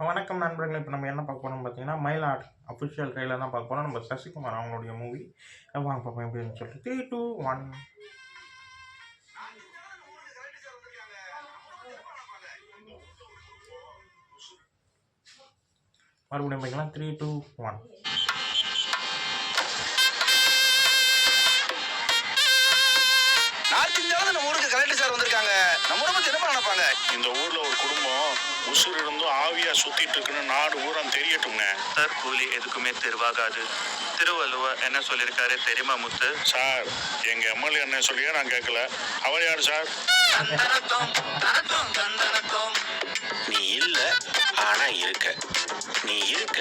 வணக்கம் நண்பர்களே. இப்போ நம்ம என்ன பார்க்க போறோம்னு பார்த்தீங்கன்னா, மயிலாட் அஃபிஷியல் ட்ரெய்லர் தான் பார்க்க போறோம். நம்ம சசிகுமார் அவங்களுடைய மூவி. வாங்க பார்ப்போம் எப்படின்னு சொல்லிட்டு. 3, 2, 1 மறுபடியும் பார்க்கலாம். 3, 2, 1 நார்த் இந்தியாவில நம்ம ஊருக்கு கலெக்டர் சார் வந்திருக்காங்க. நம்ம ஊரை பத்தி என்ன நினைப்பாங்க? இந்த ஊர்ல ஒரு குடும்பம் உசுறு இருந்தும் ஆவியா சுத்திட்டு இருக்குன்னு நாடு ஊரம் தெரியட்டுங்க. சார் கூலி எதுக்குமே தெருவாகாது. திருவள்ளுவர் என்ன சொல்லியிருக்காரு தெரியுமா முத்து? சார், எங்க எம்எல்ஏ என்ன சொல்லியே நான் கேட்கல. அவர் யாரு சார்? நீ இல்ல ஆனா இருக்க, நீ இருக்க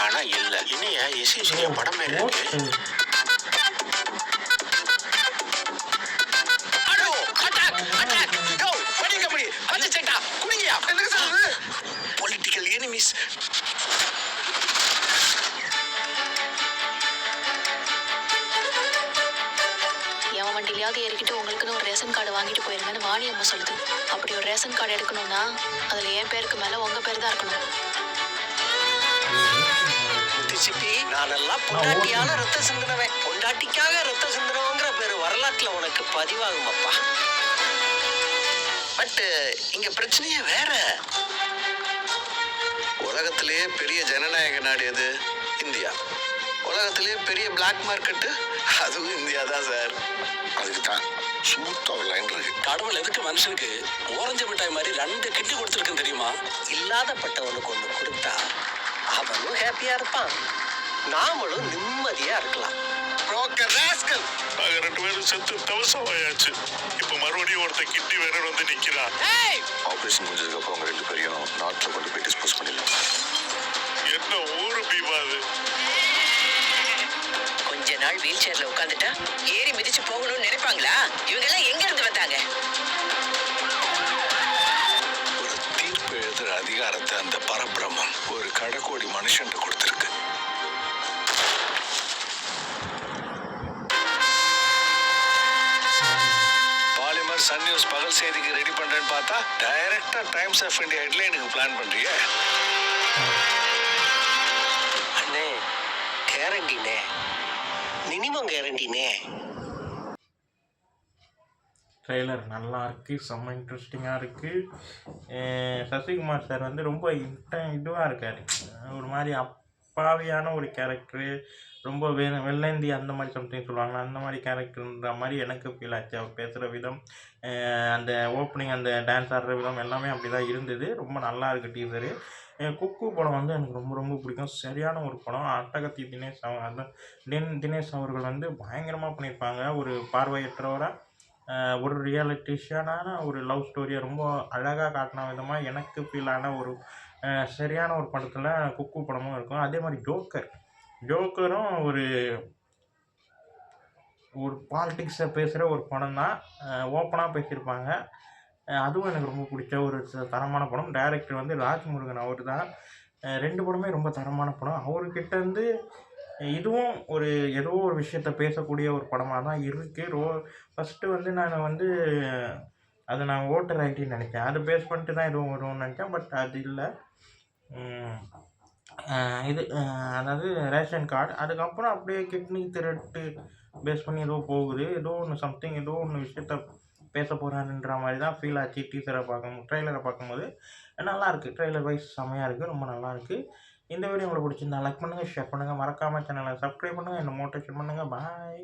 ஆனா இல்ல. இனியா எஸ்ஏ படம் மாதிரி இருக்கு. Political enemies. எவன் வண்டியிலையாவது ஏறிக்கிட்டு உங்களுக்குன்னு ஒரு ரேஷன் கார்டு வாங்கிட்டு போயிருங்கன்னு வாணி அம்மா சொல்லுது. அப்படி ஒரு ரேஷன் கார்டு எடுக்கணும்னா அதுல என் பேருக்கு மேல உங்க பேர் தான் இருக்கணும். நானெல்லாம் பொண்டாட்டியால ரத்த சிந்தனவன். பொண்டாட்டிக்காக ரத்த சிந்தனவங்கிற பேரு வரலாற்றுல உனக்கு பதிவாகும் அப்பா. பட் இங்க பிரச்சனையே வேற. உலகத்திலேயே பெரிய ஜனநாயக நாடு எது? இந்தியா. உலகத்திலேயே பெரிய பிளாக் மார்க்கெட்டு அதுவும் இந்தியா தான் சார். அதுக்கு தான் சூத்தா ஒரு லைன் இருக்கு. கடவுள் எதுக்கு மனுஷனுக்கு ஓரஞ்சு மிட்டாய் மாதிரி 2 கிட்டி கொடுத்துருக்குன்னு தெரியுமா? இல்லாதப்பட்டவனுக்கு ஒண்ணு கொடுத்தா அவனும் ஹாப்பியா இருப்பான், நாமளும் நிம்மதியா இருக்கலாம். நாங்க 2 பேரும் செத்து தவசமாயாச்சு. இப்ப மறுபடியும் ஒருத்தன் கிட்டி வேற வந்து நிக்கிறான். ஆபரேஷன் முடிஞ்சதுக்கு அப்புறம் அவங்க 2 பேரையும் நாட்டில் கொண்டு போய் டிஸ்போஸ் பண்ணிடலாம். என்ன ஊரு பீமா அது? கொஞ்ச நாள் வீல் சேர்ல உட்காந்துட்டா ஏறி மிதிச்சு போகணும்னு நினைப்பாங்களா? இவங்க எல்லாம் எங்க இருந்து வந்தாங்க? ஒரு தீர்ப்பு எழுதுற அதிகாரத்தை அந்த பரபிரம்மம் ஒரு கடைக்கோடி மனுஷன் கொடுத்திருக்கு. பாலிமர் சன் நியூஸ் பகல் செய்திக்கு ரெடி பண்றேன்னு பார்த்தா டைரக்டா டைம்ஸ் ஆஃப் இந்தியா ஹெட்லைனுக்கு பிளான் பண்றீங்க. அண்ணே கேரண்டினே, மினிமம் கேரண்டினே. ட்ரெய்லர் நல்லா இருக்குது, செம்ம இன்ட்ரெஸ்டிங்காக இருக்குது. சசிகுமார் சார் வந்து ரொம்ப இதுவாக இருக்கார். ஒரு மாதிரி அப்பாவியான ஒரு கேரக்டரு, ரொம்ப வெள்ளந்தி அந்த மாதிரி சம்திங் சொல்லுவாங்க, அந்த மாதிரி கேரக்டர்ன்ற மாதிரி எனக்கு ஃபீல் ஆச்சு. அவர் பேசுகிற விதம், அந்த ஓப்பனிங், அந்த டான்ஸ் ஆடுற விதம் எல்லாமே அப்படி தான் இருந்தது. ரொம்ப நல்லா இருக்குது டீசரு. குக்கு படம் வந்து எனக்கு ரொம்ப ரொம்ப பிடிக்கும். சரியான ஒரு படம். அட்டகத்தி தினேஷ் அவர்கள் வந்து பயங்கரமாக பண்ணியிருப்பாங்க. ஒரு பார்வையற்றவராக ஒரு ரியாலிட்டிஷியனான ஒரு லவ் ஸ்டோரியை ரொம்ப அழகாக காட்டின விதமாக எனக்கு ஃபீல் ஆன ஒரு சரியான ஒரு படத்தில் குக்கு படமும் இருக்கும். அதே மாதிரி ஜோக்கரும் ஒரு பாலிட்டிக்ஸை பேசுகிற ஒரு படம் தான். ஓப்பனாக பேசியிருப்பாங்க. அதுவும் எனக்கு ரொம்ப பிடிச்ச ஒரு தரமான படம். டைரக்டர் வந்து ராஜ்முருகன் அவர் தான். 2 படமே ரொம்ப தரமான படம். அவர்கிட்டேருந்து இதுவும் ஏதோ ஒரு விஷயத்த பேசக்கூடிய ஒரு படமாக தான் இருக்குது. ஃபஸ்ட்டு வந்து நான் ஓட்டர் ஐடின்னு நினச்சேன். அதை பேஸ் பண்ணிட்டு தான் எதுவும் வரும்னு நினச்சேன். பட் அது இல்லை. அதாவது ரேஷன் கார்டு, அதுக்கப்புறம் அப்படியே கிட்னி திருட்டு பேஸ் பண்ணி ஏதோ போகுது. ஏதோ ஒன்று விஷயத்த பேச போகிறாருன்ற மாதிரி தான் ஃபீல் ஆச்சு ட்ரெய்லரை பார்க்கும்போது. நல்லாயிருக்கு. ட்ரெய்லர் வைஸ் செம்மையாக இருக்குது, ரொம்ப நல்லாயிருக்கு. இந்த வீடியோ உங்களுக்கு பிடிச்சிருந்தா லைக் பண்ணுங்கள், ஷேர் பண்ணுங்கள், மறக்காமல் சேனலை சப்ஸ்கிரைப் பண்ணுங்கள், என்ன மோட்டிவேஷன் பண்ணுங்கள். பாய்.